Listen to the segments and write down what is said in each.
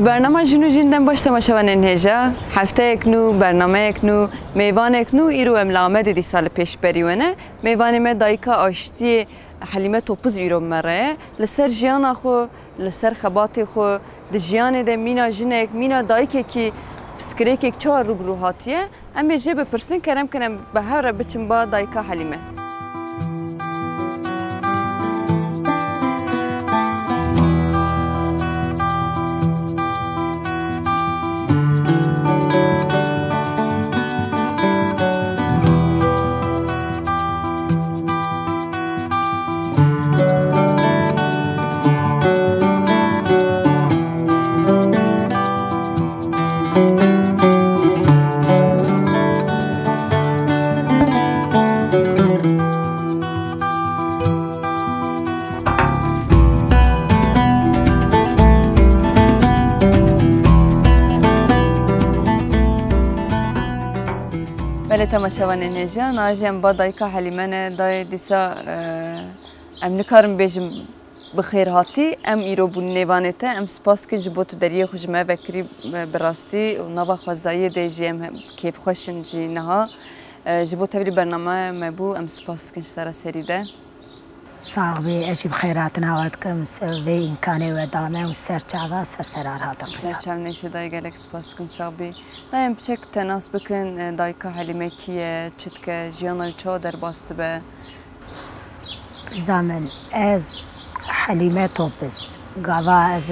برنامه جنو جندن باش تماشاوان هجا هفته اکنو برنامه اکنو میوان اکنو ایرو املامه دی سال پیش بریونه میوان ما دایکا آشتی حلیمه توپز ایرو مره لسر جیان خو لسر خبات خو د جیان ده مینا جنک مینا دایکه کی پسکریک یک چهار رو هاتیه اما جه بپرسن کرم کنم به هر بچم با دایکا حلیمه بله تماشاوان نجا ناجم با دایکا حلیمه دای دیسا ام نکارم بیجم بخیر هاتی ام ایرو بون نیوانته ام سپاس که جبوت دریه خوشمه بکری براستی و نوا خوزایی دیجی ام کیف خوشن جی نها جبوت تبری برنامه مبو ام سپاس کنش سر سریده صاحبي أجيب خيراتنا وادكم سوي إمكاني ودامه وسرچاوا سرسرار هاتم سرچاو نشه دای گلک سپاس کن صاحبی دایم بچک تناس بکن دایکا حلیمه کیه چتکه جیانال چا در باست به زمن از حلیمه توپس قوا از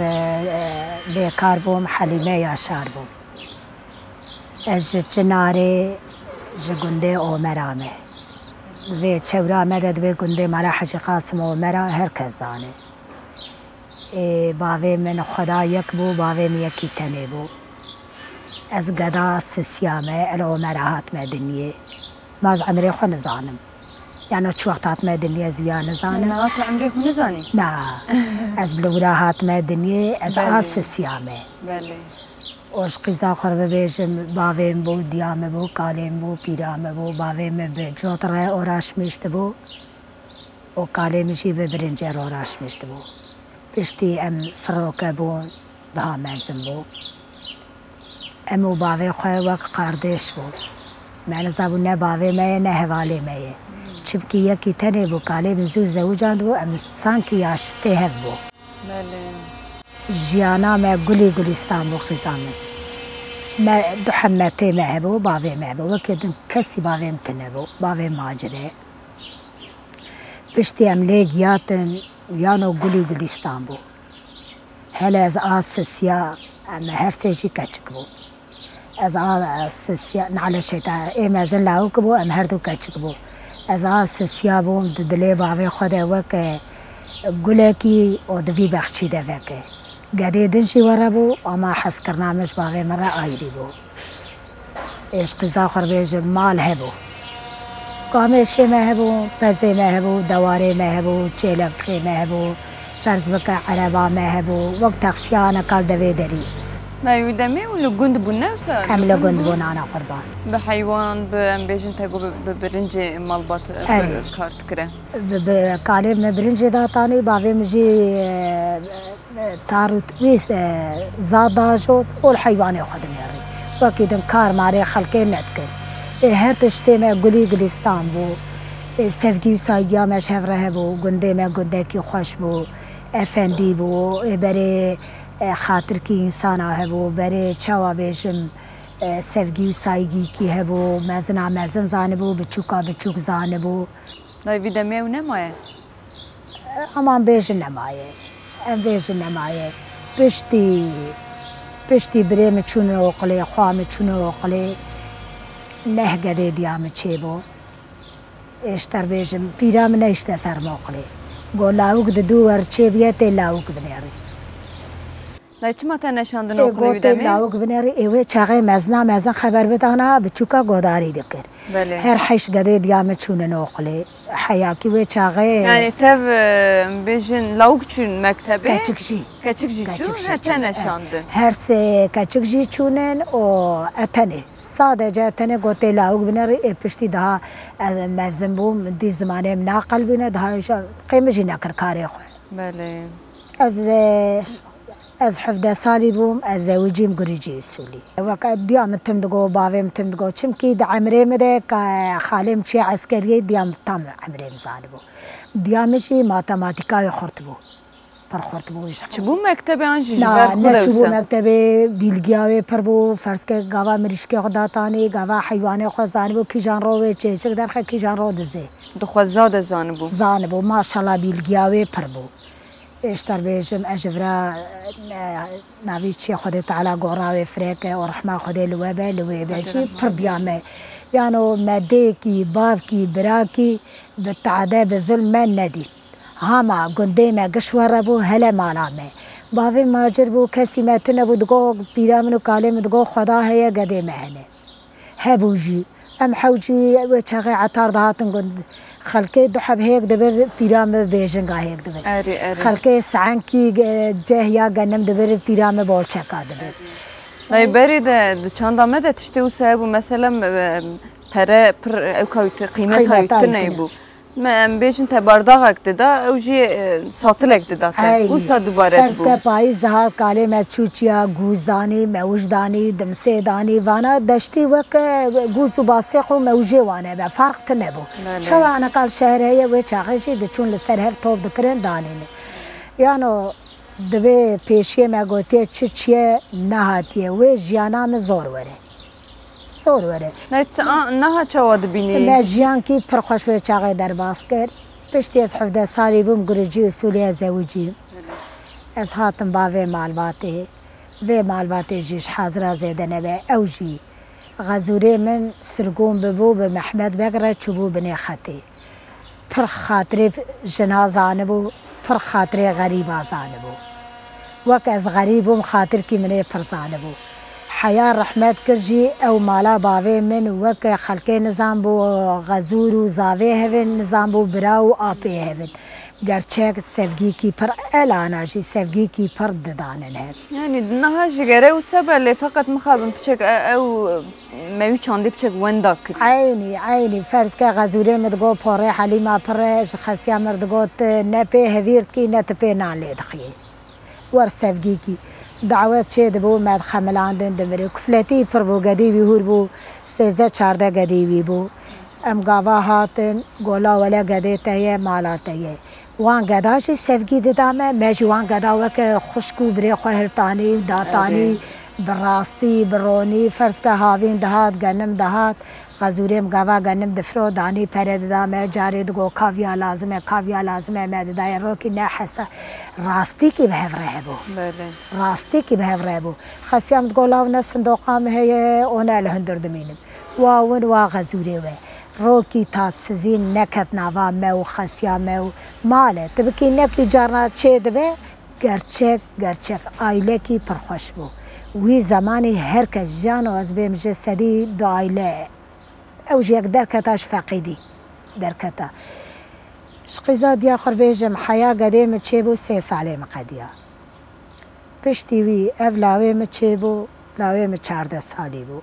بیکار بوم حلیمه یاشار بوم از چناری جگنده عمرامه و چورا مدد به گنده مرا حج قاسم و مرا هر کس زانه باوی من خدا یک بو باوی من یکی تنه بو از گدا سسیامه الو مرا هاتم دنیه ما از عمری خو نزانم یعنی چو وقت هاتم دنیه زویا نزانم نه تو عمری خو نزانی؟ نه از لورا هاتم دنیه از آس سسیامه بله اوش قیزا خور ببیشم باویم بو دیام بو کالیم بو پیرام بو باویم به جوتره اوراش میشت بو و کالیمشی به برنجر اوراش میشت بو پشتی ام فروکه بو ده مزم بو امو باوی خواه وک قاردش بو من زبون نه باوی میه نه حوالی میه چبکی یکی تنه بو کالیم زو زوجاند بو ام سانکی یاشته هف بو بله جیانا ما گلی گلیستان بو خزامه ما دو حمته ما هبو باوی ما هبو وکیدن کسی باوی متنه بو باوی ماجره پشتی املیگ یانو گلی گلیستان بو هل از آسسیا اما هر سیجی کچک بو از آسسیا نعلا شیطان ایم از لاوک بو ام هر دو کچک بو از آسسیا بو دلی باوی خود وک گلکی و دوی بخشیده وکه قدي دنشي وربو وما حس كرنامج باغي مرة آيري بو إيش قزا خربيج مال هبو قامشي ما هبو بزي ما هبو دواري ما هبو چيلقخي ما هبو فرز بك عربا ما هبو وقت تخسيانا كال دوي دري ما يودمي ولا جند بنا وسا كم لجند بنا أنا قربان بحيوان بأمبيجن تجو ببرنجي مالبات كارت كره بكالي برنجي داتاني باغي مجي تاروت ويس زادا جوت والحيوان ياخذني يري واكيد كار ماري خلقين نتكل هر تشتي ما قولي قليستان بو سفجي وسايا مش هفره بو قندي ما قندكي خوش بو افندي بو بري خاطر كي انسانا هبو بري چوا بيشم سفجي وسايجي كي هبو مزنا مزن زانبو بچوكا بچوك زانبو لا فيدامي ونمايه امان بيش نمايه ام بيش نمايه پشتی بریم چونه اوقلی خوام چونه اوقلی نه گده دیام چه بو اشتر بیشم پیرام نشته سر موقلی گو لاوک دو ور چه بیت لاوک بنیاری لایچ ما تنشاندن اوقلی ویدمی لاوک بنیاری ایوه چاقه مزن خبر بدانا بچوکا گوداری دکر بله هر حش گده دیام چونه نوقلی حیاکی و چاقه يعني تب بيجن لوكشون مكتبه كاتشكجي چون تنشاند هر سه كاتشكجي چونن او اتنه ساده اتنه گوته لاوك بنر پشتی ده مزنبو دی زمانه ناقل بینه ده قیمجی نکر کاری خو بله از از 17 سالی بوم از زوجیم گریجی اصولی وقت دیام تمدگو باویم تمدگو چم کی د عمره مده که خالم چی عسکری دیام تام عمره مزانه بو دیامشی ماتماتیکای خورد بو پر خورد بو چه بو مکتب آنجی جبر خود نه چه بو مکتب بیلگیاوی پر بو فرض که گاوا مریشکی خداتانی گاوا حیوانی خود زانه بو کیجان رو چه چه در خی کیجان رو دزه دخوا زاد زانه بو ماشاءالله بیلگیاوی پر بو اشتر بیشم اجبرا نوی چی خود تعالی گوراوی فرق و رحمه خود لوی بشی پر دیامه یعنی مده کی باف کی برا کی به تعذاب ظلم ندید هما گنده ما گشوار بو هلا مالامه باوی ماجر بو کسی ما تنبو دگو پیرامنو کالم دگو خدا هیا گده مهنه هبوجی ام حوجی و چاقی عطار دهاتن گند خلقه دو حب هيك دبر بيرامه بيجنگا هيك دبر خلقه سعنكي جهيا گنم دبر بيرامه بولچکا دبر لا بريد چند آمده تشتی و سایبو مثلا پره پر او کایت قیمت هایتنه بو من بیشتر تبرداغ اکتدا او جی ساتل اکتدا تا او سا دوباره بو فرض که پاییز ده کاله مچوچیا گوزدانی موجدانی دمسیدانی وانا دشتی وک گوزو باسخو موجی وانه به فرق تنه بو چه وانا کال شهریه و چاقشی دچون لسر هر توب دکرن دانینه یعنی دبی پیشی مگوتی چیه نهاتیه و جیانام زور وره زور وره نه چه بینی؟ من جیان کی پرخوش به چاقه در باز کرد پشتی از 17 سالی بوم گرجی اصولی از زوجیم از هاتم با و معلوماتی جیش حاضر زیده نبه اوجی غزوری من سرگون ببو به محمد بگره چوبو بنی خطی پر خاطری جنازانه بو پر خاطری غریب آزانه بو وک از غریبم خاطر کی منه پرزانه بو حياة رحمت کرجی او مالا باوی من وک خلقه نظام بو غزور و زاوی هون نظام بو براو آپی هون گرچه سفگی کی پر اعلانه جی سفگی کی پر ددانن هست يعني نها جگره و سبب اللي فقط مخابن بچك او مايو چاندي بچك وندا كر عيني فرض که غزوره مدگو پاره حلیما پرش خسیا مردگوت نپی هویرد کی نتپی نان لید خیه ور سفگی کی دعوت چه دبو مد خملاندن دمری کفلتی پر بو گدی بهور بو 13 14 گدی وی بو ام گاوا هاتن گولا ولا گدی ته مالا ته وان گداش سفگی ددامه مجی وان گدا وک خشکو بری خهرتانی داتانی براستی برونی فرض که هاوین دهات گنم دهات غزوریم گاوا گنم دفرو دانی پرد دامه جاری دگو کاویا لازمه مددای رو کی نحسه راستی کی به وره بو راستی کی به وره بو خسیام دگولاو نصندوقام هي اون الهندر دمینم واون وا غزوری و روکی تات سزین نکت نوا مو خسیام ماله تبکی نکی جارنا چه دبه گرچک آیله کی پرخوش بو وی زمانی هر کس جان و از بیم جسدی دو آیله اوج یک درکتاش فقیدی درکتا شقیزا دیا خور بیجم حیا قدیم چه بو 3 ساله مقدیا پشتی وی اف لاوی مچه بو لاوی م 14 سالی بو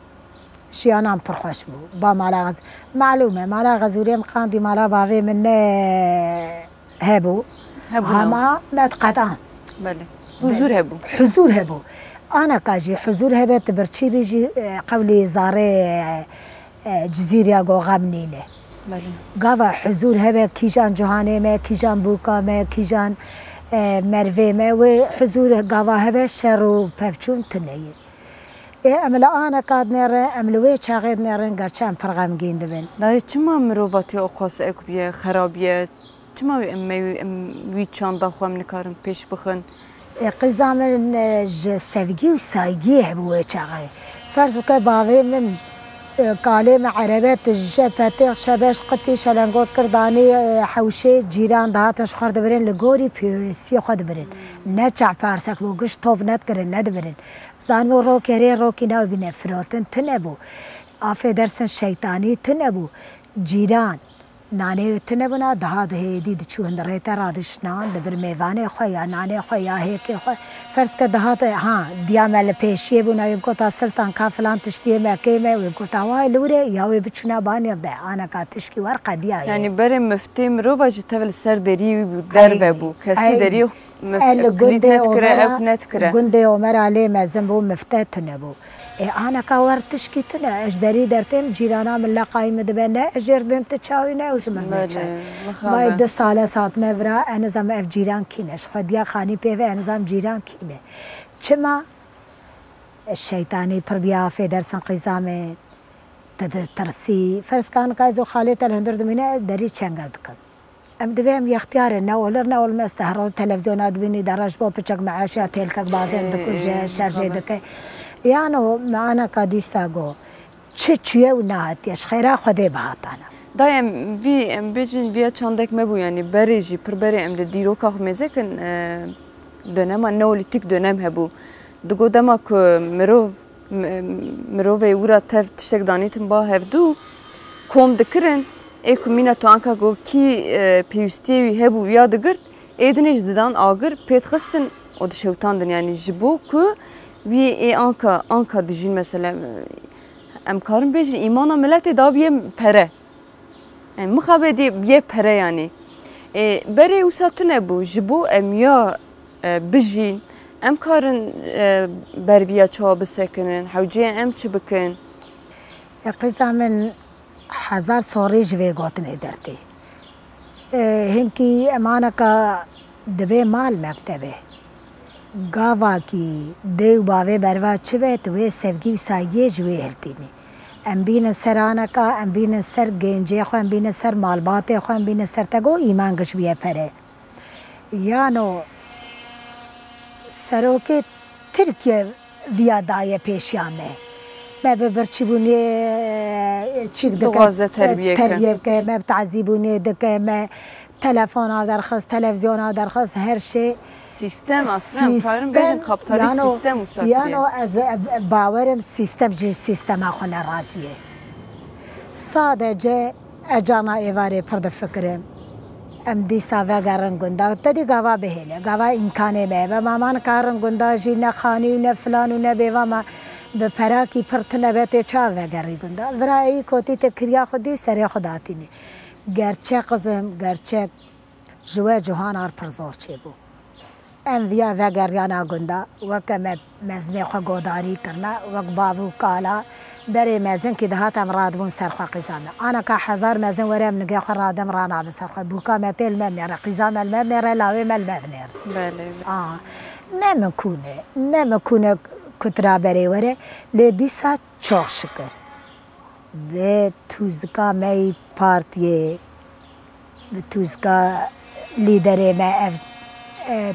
شیانم پرخوش بو با مالا معلومه مالا غزوری مقاندی مالا باوی من هبو هما متقطعن بله حضور هبو أنا كاجي حضور هبت برشي بيجي قولي زاري جزيرة جو غمنينه قاوا حضور هبت كيجان جهاني ما كيجان بوكا ما كيجان مروي ما وحضور قاوا هبت شرو بفچون تنيه املا أنا كاد نرى املوي شاغد نرى قرشان برغم جيندبن لا چما مروباتي اوقاس اكبيه خرابيه چما وی چاندا خوام نکارم پیش بخن قزامن سفگی و سایگی هبوه چاقه فرض که باوی من کالم عربت جپتی شبش قطی شلنگوت کردانی حوشه جیران دهاتش خورد برین لگوری پیوسی خود برین نه چع پارسک بو گش توب ند کرن ند برین زانو روکی نو بینه فراتن تنبو آفه درسن شیطانی تنبو جیران نانه تنبونا دهاد هیدی دچو هندره ترادشنان دبر میوانه خویا نانه خویا هیک خو فرض که دهات ها دیامل پیشی بونا یبکو تا سلطان کا فلان تشتی مکه می یبکو تا وای لوره یا وی بچنا بانی ده انا کا تشکی ورقه دیا یعنی بر مفتی مرو واج تول سر دری در بو کسی دری كليت نتكره أو نتكره جندي عمر عليه مازن بو مفتات نبو أنا كوار تشكيتنا أجدري درتم جيرانا من لا قايمة دبنا أجر بهم تشاوينا وش من بيتشا باي 2 سال ساعت مبرا أنا زم أف جيران كينش خديا خاني بيفه أنا زم جيران كينه چما الشيطاني بربيا في درس قيزامه ترسي فرس كان كايزو خالته الهندر دمينه دري چنگل دكم ام دبيم يختيار نولرنا اول ما استهروا تلفزيونات بيني دراج بو بچك معاشا تلك بعضين دكو شارجي دك يعني معنا كاديساغو چچيه ونهاتيش خيرا خدي بهاتانا دايم في ام بيجن بيا چاندك مبو يعني بريجي بربري ام ديرو كاخ مزكن دنما نولي تك دنم هبو دگو دماك مروفي ورا تف تشتك دانيتن با هفدو كوم دكرن ايكو مينا تو انكا گو كي بيوستيوي هبو يا دگرت ايدنش ددان آگر پيتخستن او دشوتاندن يعني جبو كو وي اي انكا دجين مثلا امكارن بيجن ايمانا ملتي دا بيه پره يعني مخابه دي بيه پره يعني بري وساتنه بو جبو ام يا بجين ام کارن بربیا چا بسکنن حوجی ام چی بکن قصه من 1000 سوری جوی گوتنی درتی هنکی امانه کا دبی مال مکتبه گاوا کی دیو باوی بروا چوه توی سفگی و سایه جوی هلتینی ام بین سرانه کا ام بین سر گنجه خو ام بین سر مالبات خو ام بین سر تگو ایمان گش بیه پره یانو سروکه ترکیه ویادای پیشیامه ما ببرچی بونی چیک دکه تربیه که ما بتعذیبونی دکه ما تلفن ها درخواست تلویزیون ها درخواست هر شی سیستم اصلا کارم بیشتر کابتالی سیستم مسافریه یعنی از باورم سیستم جی سیستم ها خونه رازیه صادقه اجانا ایواری پرد فکرم ام دیسا و گرن گندا تدی گاوا بهله گاوا امکانه به مامان کارن گندا جی نه خانی نه فلان نه بیوا ما به پراکی پرتنه بته چا و گری گندا ورای کوتی تکریا خودی سری خداتی نی گرچه قزم گرچه جوا جهان ار پرزور چه بو ام ویا و گریانا گندا وکم مزنه خو گوداری کرنا وک بابو کالا بري مازن كي دهات امراض بون سرخوا قزامه انا كحزار مازن ورا من نجي خرا دم رانا بسرخوا بوكا متل مبني قزامه المبني لاوي المبني بله ما مكونه كترا بري ورا لديسا çok şükür ve tuzka mey partiye ve tuzka lideri me ev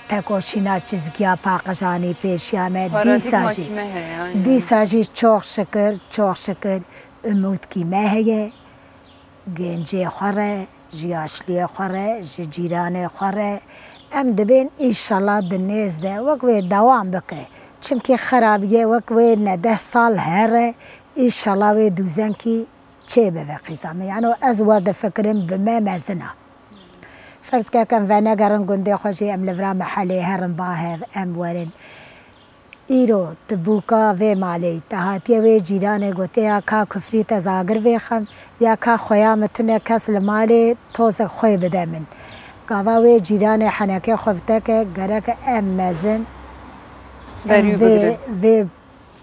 تکوشینا چیزگیا پاکشانی پیشیامه دیساجی çok şükür umut کی مهیه گنجی خوره جیاشلی خوره جیران خوره ام دبین ایشالله دنیز ده وقوی دوام بکه چونکه خرابیه وقوی 10 سال هره ایشالله وی دوزن کی چه به قیزامه یعنی از ورد فکرم به مزنه فرض كم فانا قرن قندي خوشي ام لفرا محلي هرم باهر ام ورن ايرو تبوكا في مالي تهاتي في جيراني قوتيا كا كفري تزاقر في خم يا كا خيامتنا كاس المالي توزق خوي بدا من قاوا في جيراني حناكي خفتك قرك ام مزن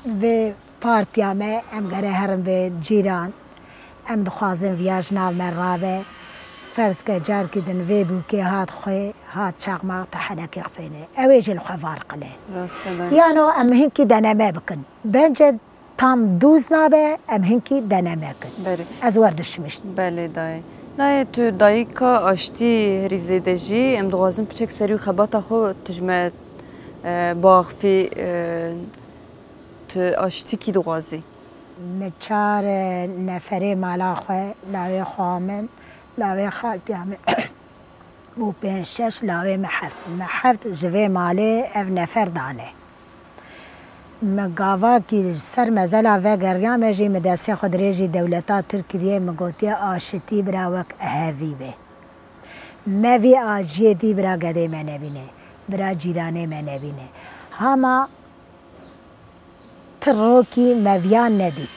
في بارتيا ما ام قري هرم في جيران ام دخوازن فياجنا مرابه فرض که جار کدن وی بو که هات خوی هات چاقما تحنک خفینه اویج الخوار قله یعنی ام هنکی دنمه بکن بنجه tam 12 نابه ام هنکی دنمه کن از وردش مشت بله دای تو دایی که آشتی ریزیدجی ام دوازم پچک سریو خبات خو تجمع باغفی تو آشتی کی دوازی مچار نفری مالا خوی لاوی خوامن لاوي خالتي عم و 5-6 لاوي محفت جوي مالي اف نفر دانه مقاوا كي سر مزلا و گريا مجي مدرسه خود ريجي دولتا تركيه مگوتي آشتي براوك اهوي به مبي آجيه دي برا گده من نبينه برا جيرانه من نبينه هما تروكي مبيان ندي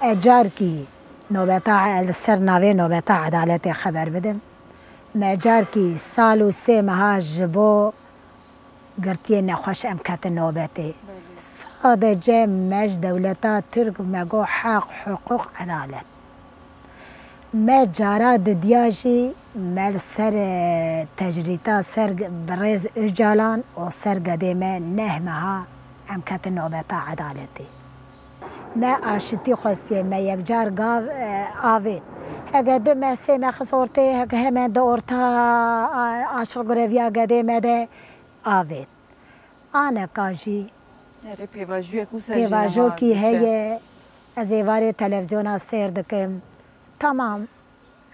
اجار كي نوبتا السر ناوی نوبتا عدالت خبر بدم مجار کی سال و 3 ماه جبو گرتی نخوش ام کت نوبتی سادجه مج دولتا ترک مگو حق حقوق عدالت ما جارا دیاجی مل سر تجریتا سر برز اجالان و سر قدیمه نهمها ام کت نوبتا عدالتی ما آشتی خواستی ما یک جار گاو آوید هگه دو مسیح مخصورتی هگه همه دورتا آشل گرویا قدیمه ده آوید آنه کاجی پیواجو کی هی از ایواری تلویزیون سیر دکم تمام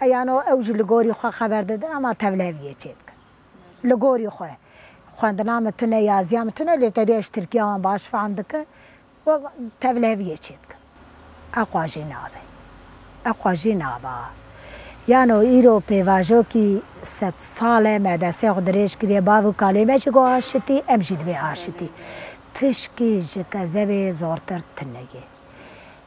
یعنی اوج لگوری خو خبر دادن اما تبلیغیه چید کن لگوری خو خواندنا متونه یازیا متونه لیتریش ترکیه هم باش فهم دکن و تبلیغیه چید کن اقواجی نابه اقواجی نابه یعنی ایرو پیواجو کی 100 ساله مدرسه خودریش کریه باو کلمه چگو آشتی امجید به آشتی تشکی جکزه زورتر تنگه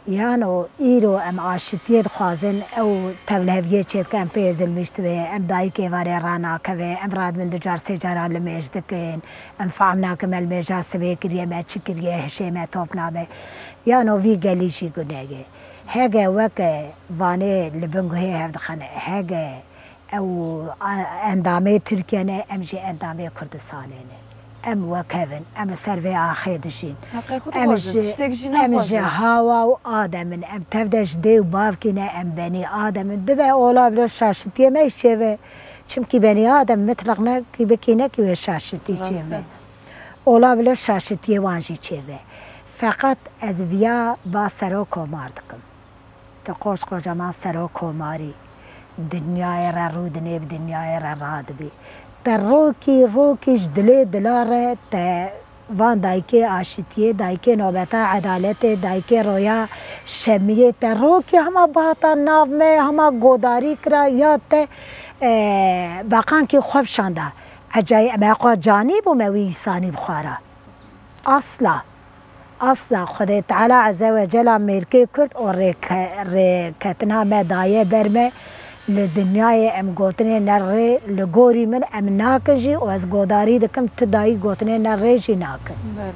یعنی ایرو ام آشتیت خوازن او تبلیغیه چید که ام پیزل میشتوه ام دایی که واره رانا که ام راد من دجار سجاران لمیج دکن ام فهمنا که مل میجا سبه کریه ما چی کریه هشه ما توپ نامه یعنی وی گلیشی گنگه هگه وکه وانه لبنگوه هفدخانه هگه او اندامه ترکیه نه ام جی اندامه کردستانه نه ام وكذن ام سرفي آخيدشين ام جي هوا و آدم ام تفدش دي و بافكينا ام بني آدم دبا اولا بلا شاشتي ما يشيفه چمكي بني آدم مطلقنا كي بكينا كي شاشتي چيفه اولا بلا شاشتي وانجي چيفه فقط از ويا با سرو كومار دكم تقوش قجمان سرو كوماري دنياي را رودني بدنياي را رادبي در روکیش دلاره تا وان دایکه آشتیه دایکه نوبتا عدالت دایکه رویا شمیه تا روکی همه باتا ناو میں همه گوداری کرا یا تا باقان که خوب شانده عجای اماقا جانی بو موی سانی بخواره اصلا خدا تعالی عز و جل میرکه کرد و ریکتنا مدایه برمه لدنیای ام گوتنه نره لگوری من ام ناکجی و از گوداری دکم تدایی گوتنه نره جی ناکن بله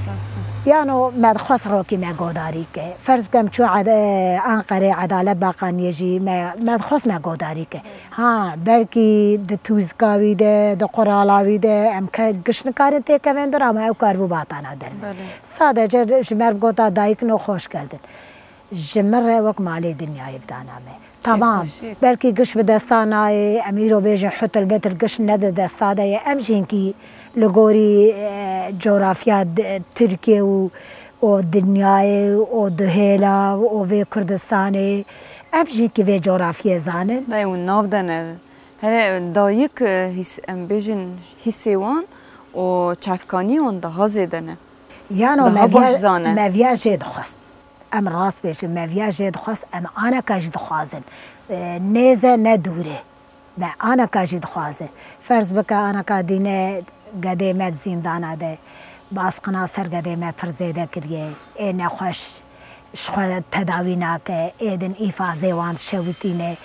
راسته یعنی مدخواست رو که ما گوداری که فرض کم چو انقره عدالت باقانیه جی مدخواست ما گوداری که ها بلکی د توزکاوی ده قرالاوی ده ام که گشنکارن تی که وندر اما او کاربو باتانا در ساده جمر گوتا دایک نو خوش کردن جمر وک مالی دنیای بدانامه تمام بلکه قش بدستانا اميرو بيجي حط البيت القش ند دستاده امشين كي لغوري جغرافيا تركيا ودنياي ودهيلا وفي كردستاني امشين كي في جغرافيا زانن لا وناف دنا هلا دايك هيس ام بيجن هيسيوان و چافكاني اون ده هازدنه يعني ما فياجي دخست ام راست بيشم ما فياجي دخست ام انا كاجي دخازن نيزه ندوره با انا كاجي دخازن فرض بك انا كادينه قديمه زندانه ده باسقنا سر قديمه فرزيده كريه اي نخوش شخو تداويناك ايدن ايفازي وان شوتينه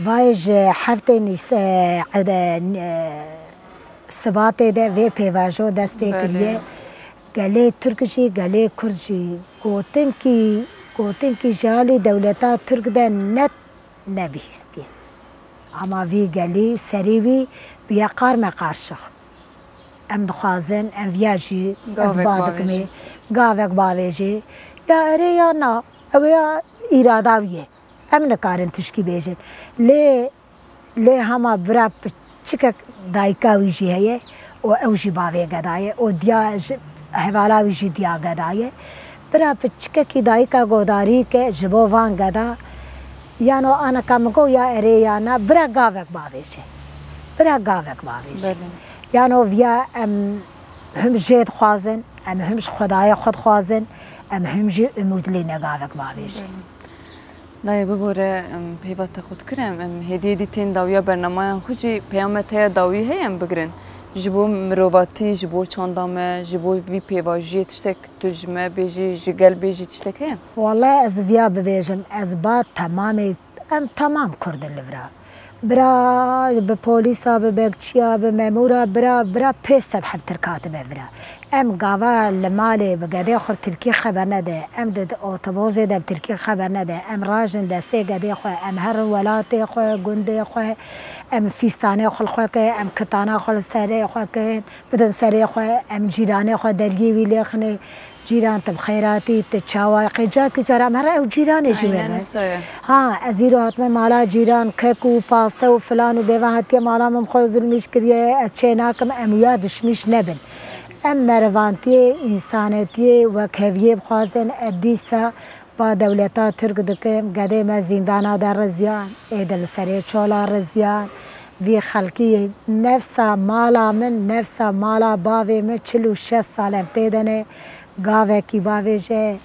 وايج حفتي نيس عدا سباته ده وي بيواجو دست بكريه گله ترکشی گله کردشی گوتن کی جالی دولتا ترک ده نت نبیستی اما وی گلی سریوی بیا قار مقارشخ ام دخوازن ام ویاجی از بادکمی گاوک باویجی یا اره یا نا او یا ایراداویه ام نکارن تشکی بیجن لی هما برا چکک دایکاویجی هیه و اوجی باوی گدایه و دیاج حوالا ویجی دیا گدایه برا پچکه کی دایی کا گوداری که جبو وان گدا یانو آنا کمگو یا اره یا نا برا گاوک باویشه یانو ویا ام هم جید خوازن ام همش خدای خود خوازن ام هم جی امود لی نگاوک باویشه نه ببوره پیوات خود کرم ام هدیه دیتین داویا برنامه خوشی پیامت های داوی هیم بگرن جبو مروواتی جبو چاندامه جبو وی پیواجی تشتک تجمع بیجی جگل بیجی تشتک هم والله از ویا ببیجم از با تمام ام تمام کردن لورا برا بپولیسا ببکچیا بمامورا برا پیست بحبتر کاتبه برا ام قاوا لمالي بقدي خور تركي خبر نده ام د اوتوبوز د تركي خبر نده ام راجن دسته قدي خو ام هر ولاتي خو گنده خو ام فیستانه خو خو ام کتانه خو سره خو بدن سره خو ام جيرانه خو درگي وی لخنه جيران تب خيراتي تشاوا قجا كجرا مرا وجيران جوه ها ازيرات में माला جيران كيكو باستا وفلان وبيوهات يا माला من خو ظلمش كريه اتشيناكم ام يادش مش نبن ام مروانتي انسانيتي وكهويه بخوازن اديسا با دولتا ترك دكم قدي ما زندانا در رزيان ايدل سري چولا رزيان في خلقي نفسا مالا من نفسا مالا باوي من 46 سال تيدنه गावे की बावे जे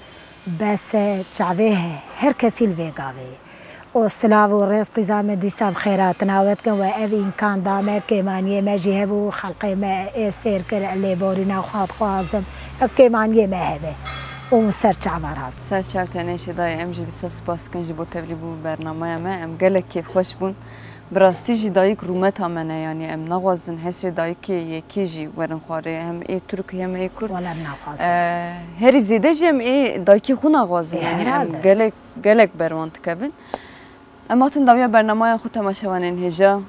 बसे चावे है हर किसी ले गावे और सलाव और रिस्क जामे दिसा खैरात नावत के व अब इनकान दामे के मानिए में जे है वो खलक़े में ऐसेर कर ले बोरिना खाद ख्वाजम अब के मानिए में है वो सर चावरात سر چاوتنه شدای ام جدی سپاس کنج بو تبلیغ برنامه ما ام گله کیف خوش بون براستی جی دایک رومت همنه یعنی ام نغازن حسر دایک یکی جی ورن خواره هم ای ترکی هم ای کرد ولا نغازن هر زیده جی ام ای دایکی خو نغازن یعنی ام گلک بروانت کبن اما تن داویا برنامه خود تماشاوانین هجا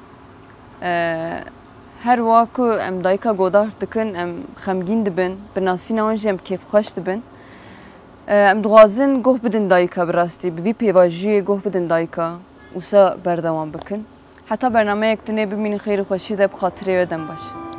هر واکو ام دایکا گودار دکن ام خمگین دبن بناسی نوانجی ام کیف خوش دبن ام دوازن گوه بدن دایکا براستی بوی پیواجی گوه بدن دایکا وسا بردوام بکن حتی برنامه یک تنه ببینی خیر خوشی ده بخاطره بدن باشه